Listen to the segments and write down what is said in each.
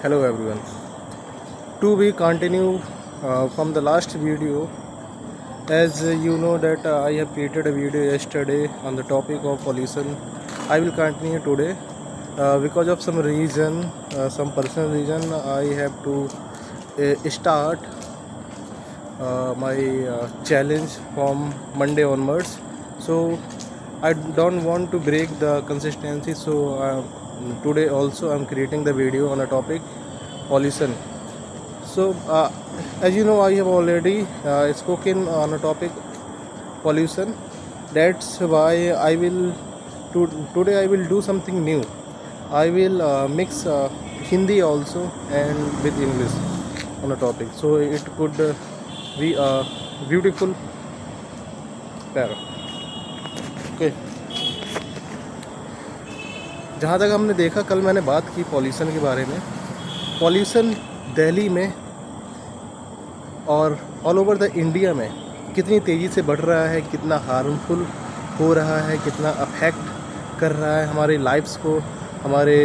Hello everyone. To be continue from the last video, as you know that I have created a video yesterday on the topic of pollution. I will continue today because of some reason, some personal reason. I have to start my challenge from Monday onwards. So I don't want to break the consistency. So today also I'm creating the video on a topic pollution. So as you know, I have already spoken on a topic pollution. That's why I will today I will do something new. I will mix Hindi also and with English on a topic. So it could be a beautiful pair. Okay. जहाँ तक हमने देखा, कल मैंने बात की pollution के बारे में. पॉल्यूशन दिल्ली में और ऑल ओवर द इंडिया में कितनी तेज़ी से बढ़ रहा है, कितना हार्मफुल हो रहा है, कितना अफेक्ट कर रहा है हमारी लाइफ्स को, हमारे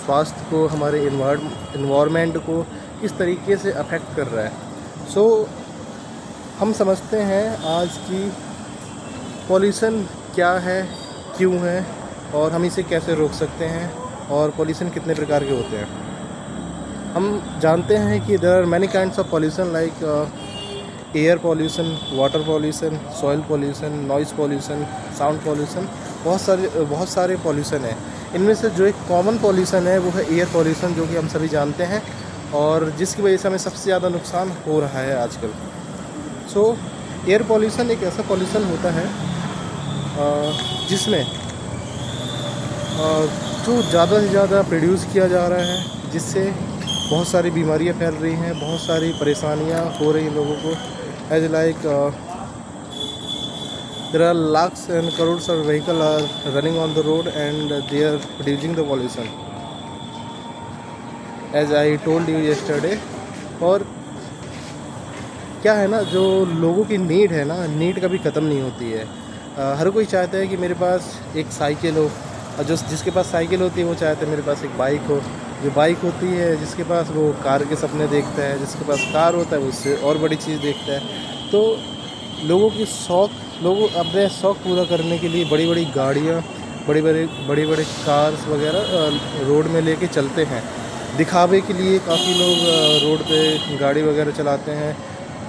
स्वास्थ्य को, हमारे इन्वायरमेंट को किस तरीके से अफेक्ट कर रहा है. सो हम समझते हैं आज की पॉल्यूशन क्या है, क्यों है और हम इसे कैसे रोक सकते हैं और पॉल्यूशन कितने प्रकार के होते हैं. हम जानते हैं कि there are many kinds of pollution like air pollution, water pollution, soil pollution, noise pollution, sound pollution. बहुत सारे पॉल्यूशन हैं. इनमें से जो एक कॉमन पॉल्यूशन है वो है एयर पॉल्यूशन, जो कि हम सभी जानते हैं और जिसकी वजह से हमें सबसे ज़्यादा नुकसान हो रहा है आजकल. सो एयर पॉल्यूशन एक ऐसा पॉल्यूशन होता है जिसमें जो ज़्यादा से ज़्यादा प्रोड्यूस किया जा रहा है, जिससे बहुत सारी बीमारियां फैल रही हैं, बहुत सारी परेशानियां हो रही हैं लोगों को. As like there are lakhs and crores of vehicles are running on the road and they are producing the pollution, as I told you yesterday. और क्या है ना, जो लोगों की नीड है ना, नीड कभी ख़त्म नहीं होती है. हर कोई चाहता है कि मेरे पास एक साइकिल हो, और जिसके पास साइकिल होती है वो चाहता है मेरे पास एक बाइक हो. जो बाइक होती है जिसके पास, वो कार के सपने देखता है. जिसके पास कार होता है वो उससे और बड़ी चीज़ देखता है. तो लोगों अपने शौक़ पूरा करने के लिए बड़ी बड़ी गाड़ियाँ, बड़े बड़े कार्स वगैरह रोड में लेके चलते हैं. दिखावे के लिए काफ़ी लोग रोड पे गाड़ी वगैरह चलाते हैं,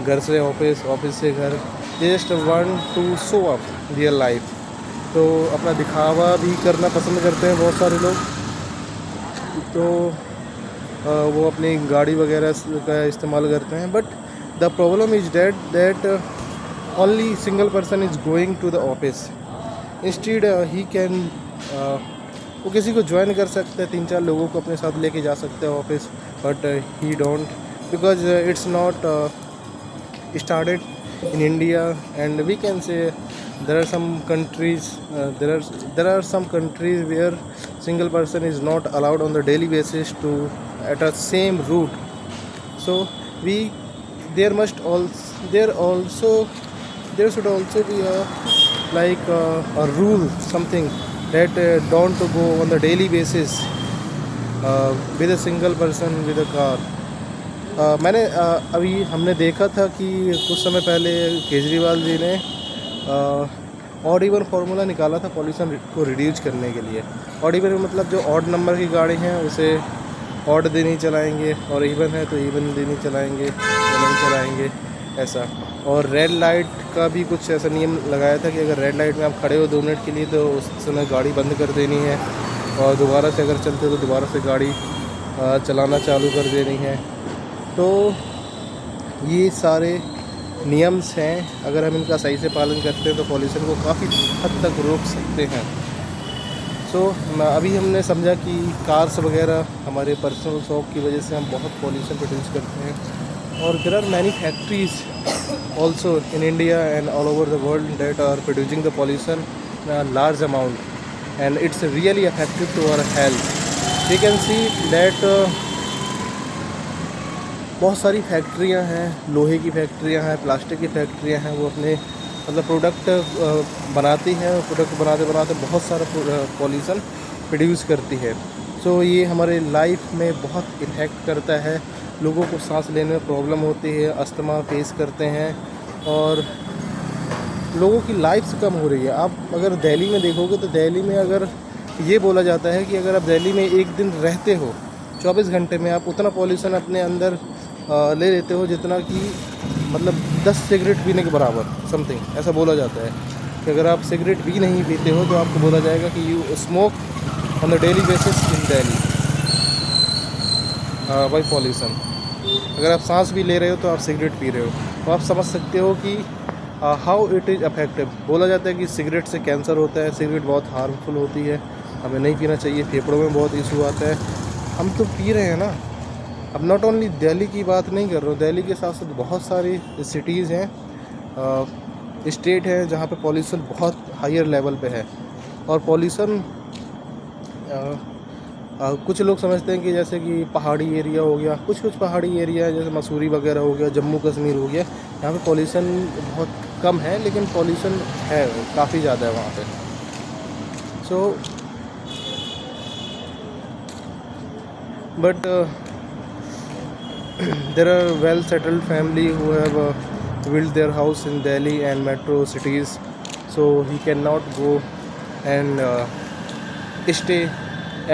घर से ऑफिस, ऑफिस से घर. They just want to show up real life. तो अपना दिखावा भी करना पसंद करते हैं बहुत सारे लोग. तो वो अपनी गाड़ी वगैरह का इस्तेमाल करते हैं. But the problem is that only single person is going to the office. Instead he can, वो किसी को ज्वाइन कर सकते हैं, 3-4 लोगों को अपने साथ लेके जा सकते हैं office. But he don't, because it's not started in India, and we can say there are some countries, there are some countries where single person is not allowed on the daily basis to at a same route. So there should also be a rule, something that don't go on the daily basis with a single person with a car. मैंने अभी हमने देखा था कि कुछ समय पहले केजरीवाल जी ने ऑड इवन फार्मूला निकाला था पॉल्यूशन को रिड्यूस करने के लिए. ऑड इवन मतलब जो ऑड नंबर की गाड़ी हैं उसे ऑड दिन ही चलाएंगे, और इवन है तो इवन दिन ही चलाएंगे, तो नहीं चलाएंगे ऐसा. और रेड लाइट का भी कुछ ऐसा नियम लगाया था कि अगर रेड लाइट में आप खड़े हो 2 मिनट के लिए तो उस समय गाड़ी बंद कर देनी है, और दोबारा से अगर चलते हो तो दोबारा से गाड़ी चलाना चालू कर देनी है. तो ये सारे नियम्स हैं, अगर हम इनका सही से पालन करते हैं तो पॉल्यूशन को काफ़ी हद तक रोक सकते हैं. सो अभी हमने समझा कि कार्स वगैरह हमारे पर्सनल शौक की वजह से हम बहुत पॉल्यूशन प्रोड्यूस करते हैं. और there are many factories also in India and all over the world that are producing the pollution large amount, and it's really affective to our health. We can see that बहुत सारी फैक्ट्रियां हैं, लोहे की फैक्ट्रियां हैं, प्लास्टिक की फैक्ट्रियां हैं. वो अपने मतलब प्रोडक्ट बनाती हैं, प्रोडक्ट बनाते बनाते बहुत सारा पॉल्यूशन प्रोड्यूस करती है. सो ये हमारे लाइफ में बहुत इफ़ेक्ट करता है। लोगों को सांस लेने में प्रॉब्लम होती है, अस्थमा फेस करते हैं और लोगों की लाइफ्स कम हो रही है। आप अगर दिल्ली में देखोगे तो दिल्ली में अगर ये बोला जाता है कि अगर आप दिल्ली में एक दिन रहते हो 24 घंटे में आप उतना पॉल्यूशन अपने अंदर ले लेते हो जितना कि मतलब 10 सिगरेट पीने के बराबर समथिंग ऐसा बोला जाता है कि अगर आप सिगरेट भी नहीं पीते हो तो आपको बोला जाएगा कि you smoke on the daily basis in Delhi by pollution. अगर आप सांस भी ले रहे हो तो आप सिगरेट पी रहे हो, तो आप समझ सकते हो कि हाउ इट इज़ अफेक्टिव। बोला जाता है कि सिगरेट से कैंसर होता है, सिगरेट बहुत हार्मफुल होती है, हमें नहीं पीना चाहिए, फेफड़ों में बहुत इशू आता है। हम तो पी रहे हैं ना। अब नॉट ओनली दिल्ली की बात नहीं कर रहा हूँ, दिल्ली के साथ साथ बहुत सारी सिटीज़ हैं, स्टेट हैं जहाँ पे पॉल्यूशन बहुत हायर लेवल पे है। और पॉल्यूशन कुछ लोग समझते हैं कि जैसे कि पहाड़ी एरिया हो गया, कुछ पहाड़ी एरिया है जैसे मसूरी वगैरह हो गया, जम्मू कश्मीर हो गया, यहाँ पे पॉल्यूशन बहुत कम है, लेकिन पॉल्यूशन है काफ़ी ज़्यादा है वहाँ पे। So but there are well settled family who have built their house in Delhi and metro cities, so he cannot go and stay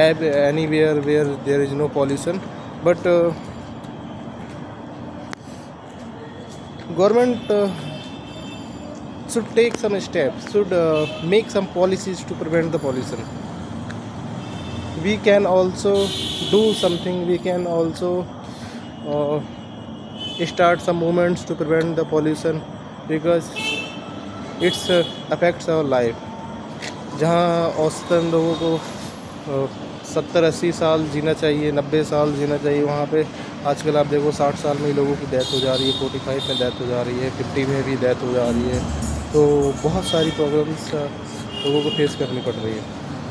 anywhere where there is no pollution. But government should take some steps, should make some policies to prevent the pollution. We can also do something, we can also start some movements to prevent the pollution because it affects our life. जहाँ औसतन लोगों को 70-80 साल जीना चाहिए, 90 साल जीना चाहिए, वहाँ पे आजकल आप देखो 60 साल में ही लोगों की डेथ हो जा रही है, 45 में डेथ हो जा रही है, 50 में भी डेथ हो जा रही है। तो बहुत सारी प्रॉब्लम्स लोगों को फेस करनी पड़ रही है।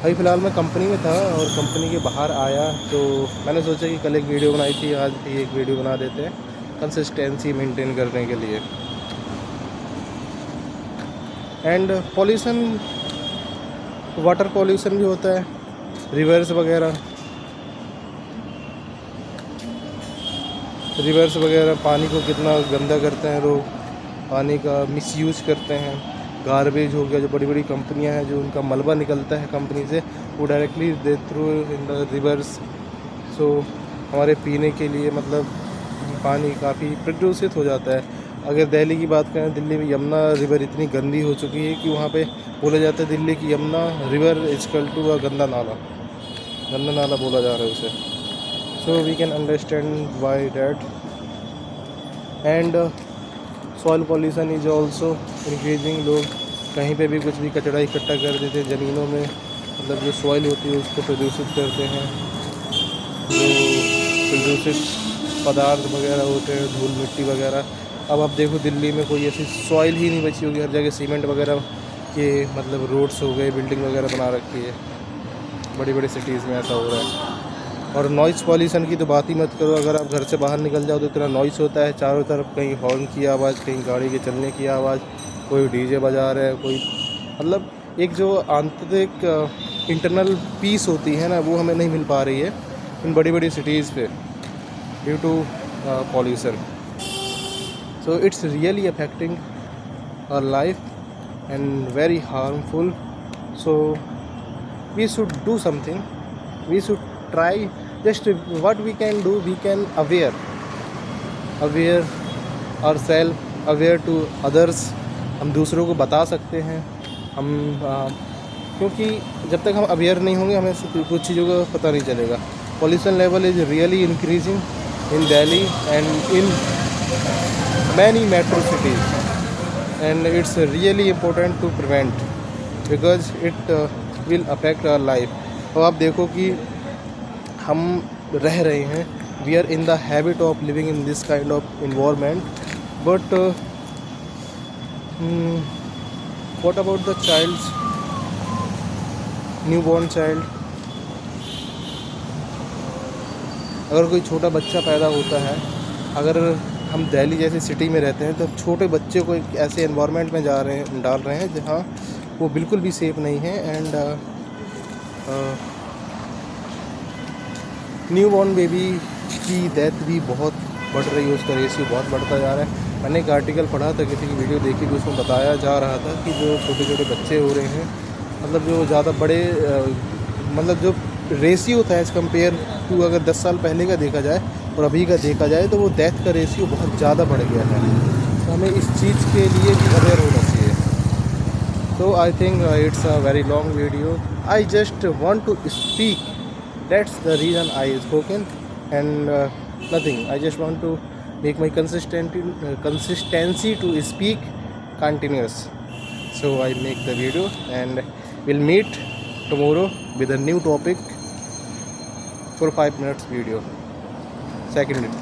अभी फ़िलहाल मैं कंपनी में था और कंपनी के बाहर आया तो मैंने सोचा कि कल एक वीडियो बनाई थी, आज भी एक वीडियो बना देते हैं कंसिस्टेंसी मेंटेन करने के लिए। एंड पॉल्यूशन, वाटर पॉल्यूशन भी होता है, रिवर्स वगैरह पानी को कितना गंदा करते हैं लोग, पानी का मिसयूज़ करते हैं। गार्बेज हो गया, जो बड़ी बड़ी कंपनियां हैं जो उनका मलबा निकलता है कंपनी से, वो directly they throw in the rivers. So हमारे पीने के लिए मतलब पानी काफ़ी प्रदूषित हो जाता है। अगर दिल्ली की बात करें, दिल्ली में यमुना रिवर इतनी गंदी हो चुकी है कि वहाँ पे बोला जाता है दिल्ली की Yamuna river is called to a गंदा नाला बोला जा रहा है उसे। So we can understand why that. And soil pollution is also increasing. लोग कहीं पे भी कुछ भी कचरा इकट्ठा कर देते हैं ज़मीनों में, मतलब जो सॉइल होती है उसको प्रदूषित करते हैं। जो प्रदूषित पदार्थ वगैरह होते हैं, धूल मिट्टी वगैरह। अब आप देखो दिल्ली में कोई ऐसी सॉइल ही नहीं बची होगी, हर जगह सीमेंट वगैरह के मतलब रोड्स हो गए, बिल्डिंग वगैरह बना रखी है। बड़ी बड़ी सिटीज़ में ऐसा हो रहा है। और नॉइज़ पॉल्यूशन की तो बात ही मत करो। अगर आप घर से बाहर निकल जाओ तो इतना नॉइज़ होता है चारों तरफ, कहीं हॉर्न की आवाज़, कहीं गाड़ी के चलने की आवाज़, कोई डीजे बजा रहा है, कोई मतलब एक जो आंतरिक इंटरनल पीस होती है ना, वो हमें नहीं मिल पा रही है इन बड़ी बड़ी सिटीज़ पे due to pollution. So it's really affecting our life and very harmful. So we should do something, we should try. Just what we can do, we can aware ourselves, aware to others. हम दूसरों को बता सकते हैं। हम क्योंकि जब तक हम अवेयर नहीं होंगे हमें कुछ चीज़ों का पता नहीं चलेगा। Pollution level is really increasing in Delhi and in many metro cities and it's really important to prevent because it will affect our life. और आप देखो कि हम रह रहे हैं, we are in the habit of living in this kind of environment, but what about the childs, newborn child. अगर कोई छोटा बच्चा पैदा होता है, अगर हम दिल्ली जैसी सिटी में रहते हैं तो छोटे बच्चे को एक ऐसे एनवायरनमेंट में डाल रहे हैं जहाँ वो बिल्कुल भी सेफ़ नहीं है। एंड न्यू बॉर्न बेबी की डेथ भी बहुत बढ़ रही है, उसका रेशियो बहुत बढ़ता जा रहा है। मैंने एक आर्टिकल पढ़ा था, किसी की वीडियो देखी थी, उसमें बताया जा रहा था कि जो छोटे छोटे बच्चे हो रहे हैं, मतलब जो ज़्यादा बड़े मतलब जो रेशियो था एज़ कम्पेयर टू, अगर 10 साल पहले का देखा जाए और अभी का देखा जाए, तो वो डेथ का रेशियो बहुत ज़्यादा बढ़ गया है। तो हमें इस चीज़ के लिए भी अवेयर होना चाहिए। तो I think it's a very long video, I just want to speak, that's the reason I spoken, and nothing. I just want to make my consistency to speak continuous. So I make the video, and we'll meet tomorrow with a new topic for 5 minutes video. Second.